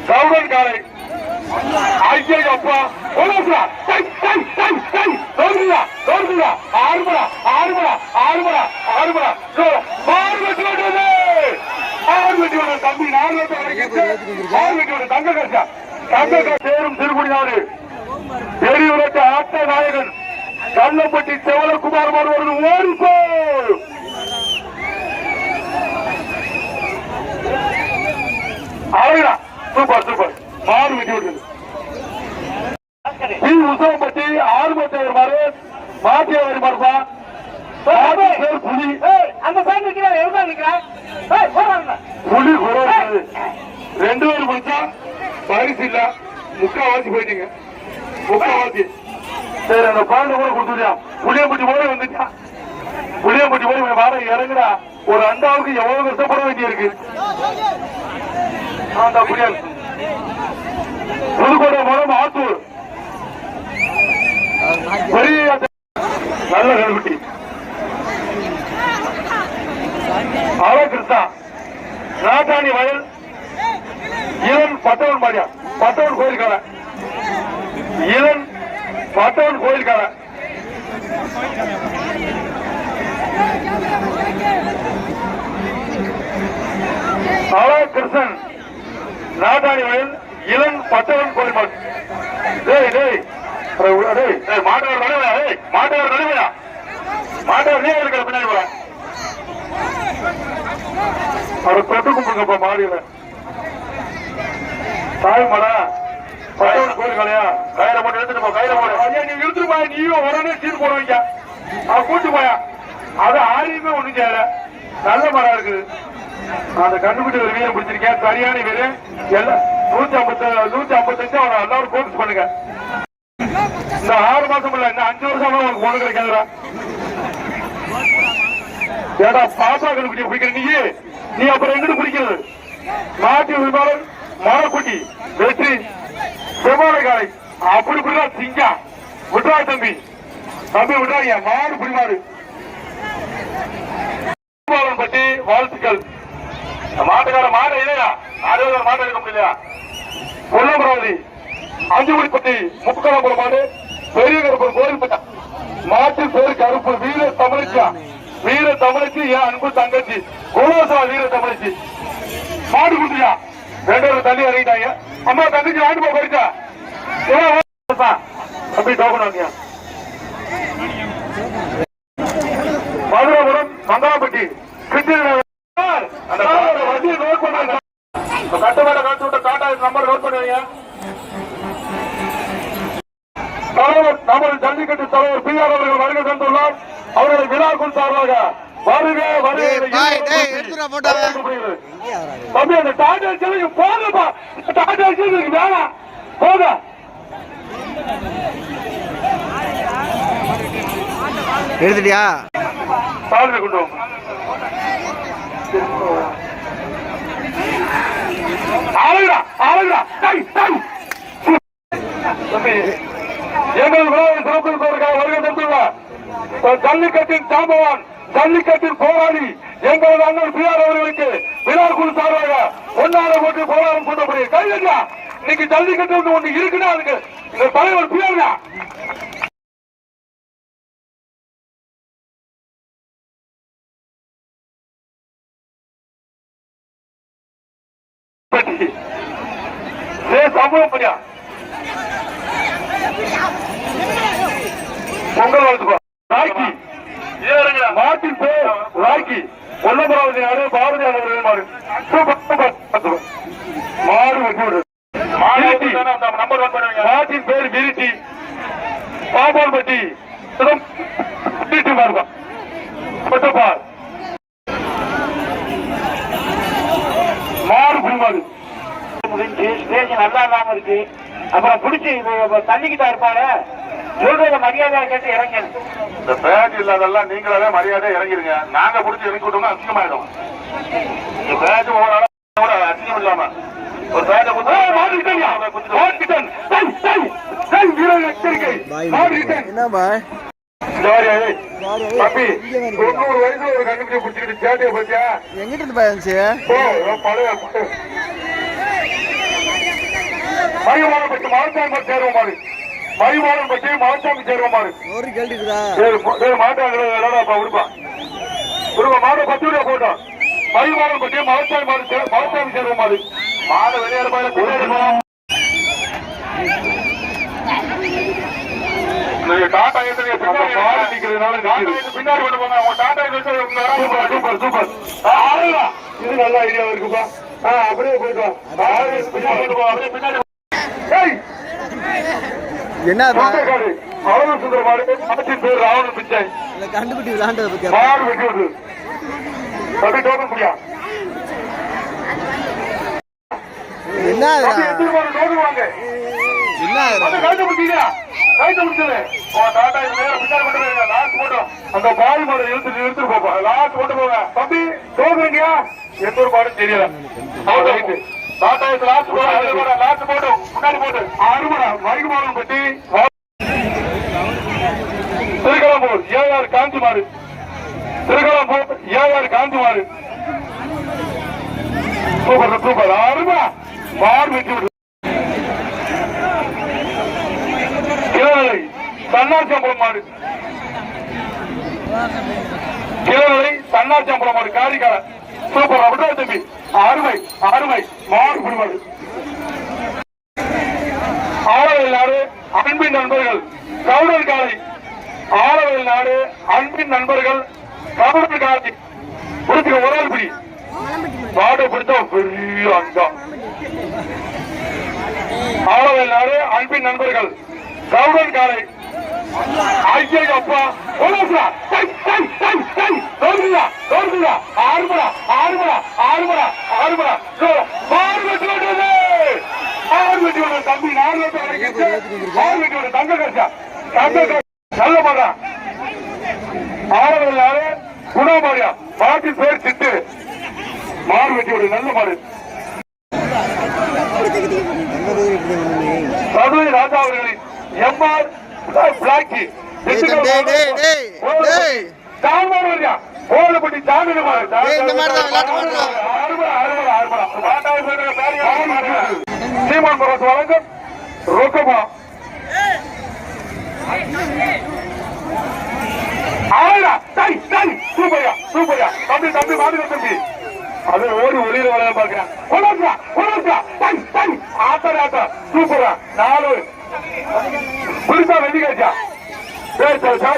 சவுடன் காலை ஐயப்பா தோல்வியா ஆறுமலா ஆறுமலா ஆறுமலா ஆறுமலா மாறு வெட்டி விட்டது ஆறு வெட்டி விட தம்பி 4 ஆறு வெட்டி விட தங்க கட்சா சேரும் திருக்குடிநாடு பெரியவரட்ட ஆட்ட நாயகன் கள்ளப்பட்டி செவலகுமார் ஒருவர்கள் ஓடிப்போ அழகா சூப்பர் சூப்பர் மாறு வெட்டி விட்டது உசவப்பட்டி ஆறுபத்தி ஒரு மாறு மாட்டிய ஒரு மாறுபா புலி அந்த புலி குறைவு 2 பேர் முடிச்சா பரிசு இல்ல முக்காவாசி போயிட்டீங்க முக்காவாசி சரி அந்த பாண்டு கூட கொடுத்துட்டியா புளியம்பட்டி போய் வந்துட்டா புளியம்பட்டி போய் வார இறங்குடா ஒரு அண்டாவுக்கு எவ்வளவு கஷ்டப்பட வேண்டி இருக்கு அந்த புளியல் புதுக்கோட்டை மூலம் ஆத்தூர் பெரிய நல்ல கல்வெட்டி கிருஷ்ணா நாட்டாணி வயல் இளன் பட்டவன் மாடியா பட்டவன் கோயில் கால இளன் பட்டவன் கோயில் கால கிருஷ்ணன் நாட்டாணி வயல் இளன் பட்டவன் கோயில் மாடு மாட்டவர் நடுவையா மாட்டவர் நீ இருக்கிற பின்னாடி போற அவர் தொட்டு கும்பிடுங்கப்பா மாடியில தாய்மடா பட்டவன் கோயில் கலையா கையில போட்டு எடுத்துட்டு கையில போட நீ இழுத்துட்டு போய் நீயும் உடனே சீர் போடுவீங்க அவன் கூட்டு போயா அது ஆரியுமே ஒண்ணும் செய்யல நல்ல மரம் இருக்குது அந்த கண்டுபிடி ஒரு வீரம் பிடிச்சிருக்கேன் சரியான வீரு எல்லாம் 155 அவனை எல்லாரும் போக்கஸ் பண்ணுங்க இந்த 6 மாசம் இல்ல இந்த 5 வருஷம் உனக்கு பொண்ணு கிடைக்காதுடா ஏடா பாப்பா கண்டுபிடிக்க பிடிக்கிற நீ அப்புறம் எங்கிட்டு பிடிக்கிறது நாட்டு விமானம் மரக்குட்டி வெற்றி செவ்வாழை காலை அப்படி இப்படிதான் சிங்கா விட்ரா தம்பி விட்றாங்க மாடு பிடிமாடு பற்றி வாழ்த்துக்கள் மாட்டுக்கார மாடு இல்லையா 60 மாடு எடுக்க முடியலையா கொல்லமராவதி அஞ்சுகுடிப்பட்டி முக்கடம்புரம் மாடு பெரிய கருப்பூர் கோயில்பட்டா மாட்டு பேரு கருப்பு வீர தமிழச்சி என் அன்பு தங்கச்சி கோலோசா வீர தமிழச்சி மாடு குட்டியா 2 பேரும் தள்ளி இறங்கிட்டாங்க அம்மா தங்கச்சி வாண்டு போய் போயிட்டா தம்பி டோக்கன் வாங்கியா மதுராபுரம் மங்களாம்பட்டி அந்த வண்டியை நோட் பண்ணுங்க கட்டுப்பாட காட்டு விட்ட டாடா நம்பர் நோட் பண்ணுவீங்க தலைவர் நமது ஜல்லிக்கட்டு தலைவர் பி ஆர் அவர்கள் வருகை தந்துள்ளார் அவர்களை விழாக்குள் சார்பாக வருக தம்பி அந்த டாடா சிலைக்கு போகப்பா டாடா சிலைக்கு வேணாம் போக எடுத்துட்டியா சாதனை கொண்டு எங்கள் விழாவை சிறப்பிப்பதற்காக வருகை தந்துள்ளார் ஜல்லிக்கட்டின் சாம்பவான் ஜல்லிக்கட்டின் போராளி எங்களது அண்ணன் பி ஆர் அவர்களுக்கு விழா குழு சார்பாக ஒன்னார போட்டு போராட்டம் கொண்டபடி கைதா இன்னைக்கு ஜல்லிக்கட்டு ஒன்று இருக்குன்னா அதுக்கு இந்த தலைவர் பி ஆர் சம்பவம் பண்ணியா பொங்கல் வாழ்த்துக்கோ ராக்கி மாட்டின் பேர் ராக்கி கொல்லமராவதி நாடு பாரதி அவர்கள் மாடு வெட்டி மாட்டின் பேர் விரிட்டி பாப்பால்பட்டி மாடு புரிமாடு நல்லா இல்லாம இருக்கு அப்புறம் பிடிச்சி தள்ளிக்கிட்டா இருப்பாரு சொல்றத மரியாதையா கேட்டு இறங்க இந்த பேட் இல்லாதெல்லாம் நீங்களாவே மரியாதை இறங்கிருங்க நாங்க பிடிச்சி இறங்கி விட்டோம்னா அசிங்கமாயிடும் பேட் கூட அசிங்கம் இல்லாம ஒரு பேட்டை எங்கிட்டு மயிவாளம் பற்றி மலைச்சாமி சேருவோம் மாறு. மயிவாளம் பற்றி மலைச்சாமி சேருவோம் மாறு. ஒரு கேள்வி இருக்குதா? மாட்டாங்க விடுப்பா விடுப்பா மாடு 10 ரூபா போட்டோம். மயிவாளம் பற்றி மலைச்சாமி மலைச்சாமி சேருவோம் மாறு. மாடு வெளியேற போய் டாடா பின்னாடி கொண்டு போங்க. Tata super super. இது நல்ல ஐடியா இருக்குப்பா. அப்படியே போயிட்டு அப்படியே பின்னாடி என்ன அவ்வளவு சுந்தர மாடு. மாட்டின் பேர் ராவணன் பிச்சை. கண்டுபிடி விளாண்டதை பத்தி மாடு வெட்டி விடுது. அப்படியே டோக்கன் முடியா என்ன நோடுவாங்க. அந்த பாய் மாடு இழுத்து போப்பா. லாஸ்ட் போட்டு போங்க தம்பி. தோக்குறீங்க எந்த ஒரு பாடும் தெரியல. லாஸ்ட் போட்டு முன்னாடி போட்டு அருமடா மயில்மாலம் பற்றி திருக்கலம்பூர் ஏஆர் காஞ்சி மாடு. திருக்கலம்பூர் ஏஆர் காஞ்சி மாடு. சூப்பர் சூப்பர் அருமா மாடு வெட்டி விடு. கிழவலை தன்னார்ச்சம்பளம் மாடு. கிழவலை தன்னார்ச்சம்பளம் மாடு காரிக்கால. சூப்பர் அப்படிதான் தம்பி. அருமை அருமை மாடு புரிமாடு. ஆளவயல் நாடு அன்பின் நண்பர்கள் கவுடர் காலை. ஆளவயல் நாடு அன்பின் நண்பர்கள் கவுடர் காலை. பிடிச்சிக்க ஒரு ஆள் பிடி. மாடு பிடித்த பெரிய அங்கம். ஆளவயல் நாடு அன்பின் நண்பர்கள் கவுடன் காலை. ஐயா அப்பா தோல்வியா தோல்வியா தோல்வியா. ஆறுமடா ஆறுமடா ஆறுமடா ஆறுமடா மாடு வெட்டி விடுறது. மாடு வெட்டி விடுறது தம்பி. நாடு மாடு வெட்டி விடுறது. தங்க கட்சா தங்க நல்ல மாடா. ஆறுதல் குணமாரியா மாட்டின் பேர் சிட்டு. மாடு வெட்டி விடுறது நல்ல மாடு. சதுரை ராஜா அவர்களின் எம்ஆர் பிளாக்கி கோலப்பட்டி சீமான் பரவத்து வழங்கும் ரொக்கமா சூப்பரியா சூப்பரியா தம்பி தம்பி மாடு தம்பி. அது ஓடி ஒளியில வளைய பாக்குறேன். ஆட்டா ஆட்டா சூப்பரா 4 புதுசா வெள்ளிக்காச்சா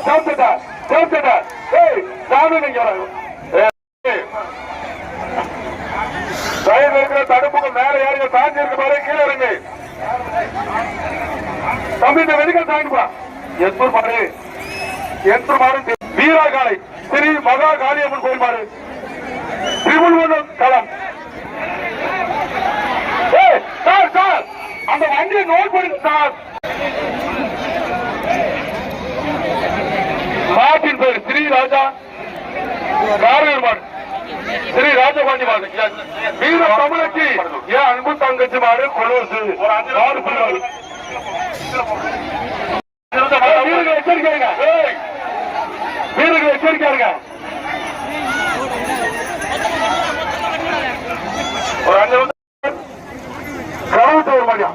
சாப்பிட்டா சாப்பிட்டா. தடுப்புக்கு மேல யாருங்க சாஞ்சி இருக்க பாரு. கீழே இருங்க தம்பி. இந்த வெள்ளிக்காய் தாங்கிப்பா. எத்தூர் மாடு எத்தூர் மாடு வீரா காலை ஸ்ரீ மகா காளியம்மன் கோயில் மாடு. திருமணம் களம். சார் சார் அந்த வண்டியை நோட் பண்ணி சார். மாட்டின் பேர் ஸ்ரீ ராஜா காரையூர் மாடு. ஸ்ரீ ராஜபாண்டி மாடு. வீர தமிழச்சி ஏன் அன்பு தங்கச்சி மாடு கொலோசு மாடு பிள்ளைகள். வீரர்கள் எச்சரிக்கைங்க. வீரர்கள் எச்சரிக்கைங்க. ஒரு 5 கருவத்தூர் மாடியா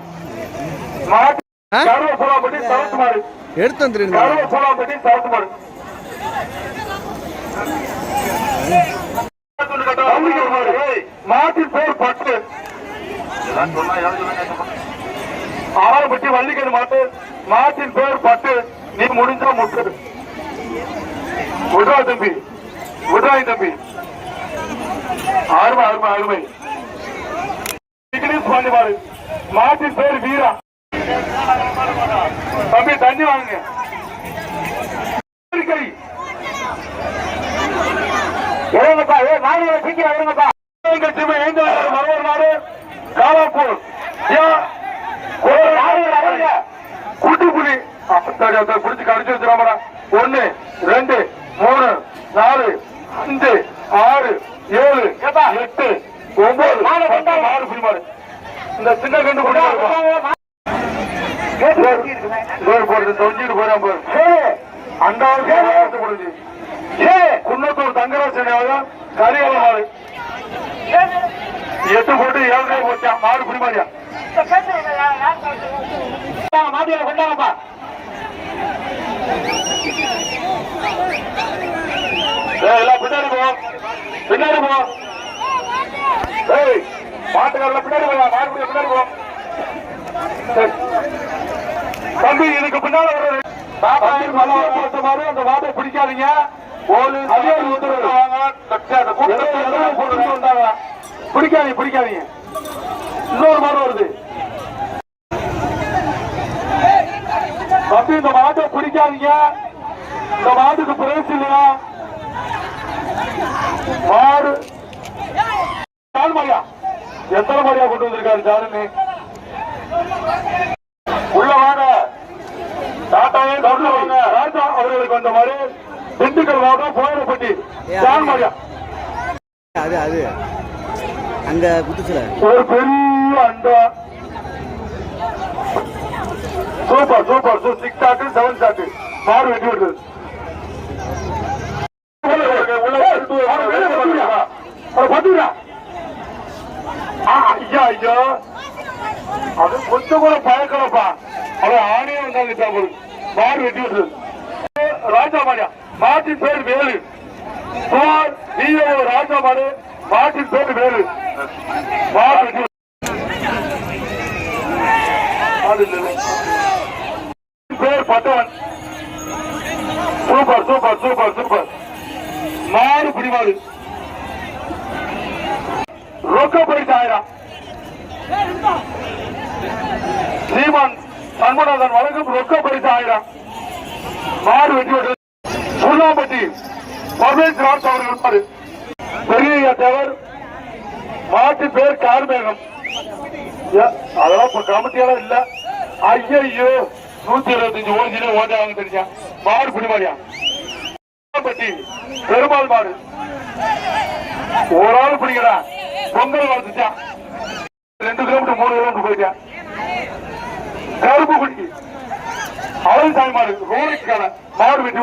மாட்டு கருவ பூலாப்பட்டி சரத்து மாடு. எடுத்து வந்துருங்க. கருவ பூலாப்பட்டி சரத்து மாடு. மாட்டின் பேர் பட்டு. ஆரம்பட்டி வள்ளிக்கல் மாட்டு. மாட்டின் பேர் பட்டு. நீ முடிஞ்சா முட்டு விடுறா தம்பி. விடுறாய் தம்பி. அருமை அருமை அருமை. பாண்டி மாடு. மாட்டின் பேர் வீரா. தம்பி தண்ணி வாங்குங்க. இறங்கப்பா. நாடு சீக்கிரம் இறங்கப்பா. மரவர் நாடு காலாப்பூர் கூட்டுக்குடி குடிச்சு கடிச்சு வச்சுறாமடா. 1 2 3 4 5 6 7 8 9 மாடு புடி மாடு. இந்த சின்ன கண்டு போடுறது தொங்கிட்டு போறான் பாரு. அண்டாவது போடுது. குன்னத்தூர் தங்கராஜன் கரியால மாடு 8 போட்டு 7 போச்சான். மாடு புடி மாடியா பின்னாடி போ. ஏய், மாட்டுக்காரல பின்னாடி போயா, மாடு பின்னாடி போ. சரி. தம்பி இதுக்கு பின்னால வர மாதிரி அந்த வாட்டை பிடிக்காதீங்க. பிடிக்காதீங்க. இன்னொரு மாடு வருது. தம்பி இந்த மாட்டை பிடிக்காதீங்க. இந்த மாட்டுக்கு பிரைஸ் இல்லையா? மாடு மாடியா எத்தனை மாடியா கொண்டு வந்திருக்காரு சாருன்னு உள்ள வாங்க. டாட்டாவே ராஜா அவர்களுக்கு வந்த மாதிரி திண்டுக்கல் மாவட்டம் போயிடப்பட்டி சான் மாடியா அது அது அங்க குத்துச்சுல ஒரு பெரிய அண்டா. சூப்பர் சூப்பர் 6 ஷாட் 7 ஷாட் மாடு வெட்டி விடுது. ஐயா அது கொஞ்சம் கூட பயக்கலப்பா. அவன் ஆணையே வந்தாங்க. மாடு வெட்டி விடுது. ராஜா மாடியா மாட்டின் பேர் வேலு. ராஜா மாடு மாட்டின் பேர் வேலு. மாடு வெட்டி பேர் பட்டவன். சூப்பர் சூப்பர் சூப்பர் சூப்பர் மாடு பிடிமாடு. ரொக்க பரிசு 1000. சீமான் சண்முகநாதன் வழங்கும் ரொக்க பரிசு 1000. மாடு வெட்டி விட்டு சுண்ணாம்பட்டி பர்வேஸ் ராஜ் அவர்கள் மாடு. பெரிய தேவர் மாட்டு பேர் கார்மேகம். அதெல்லாம் இப்ப கமிட்டியெல்லாம் இல்ல. ஐயோ 125 ஓடிச்சு ஓட்ட வாங்க தெரிஞ்சா மாடு பிடிமாடியா. பட்டி பெருமாள் மாடு ஒரு ஆள் பிடிக்கிறா. பொங்கல் வளர்த்துச்சா 2 கிலோமீட்டர் 3 கிலோமீட்டர் போயிட்டேன். கருப்பு குட்டி அவள் தாய் மாடு ரோடுக்கான மாடு வெட்டி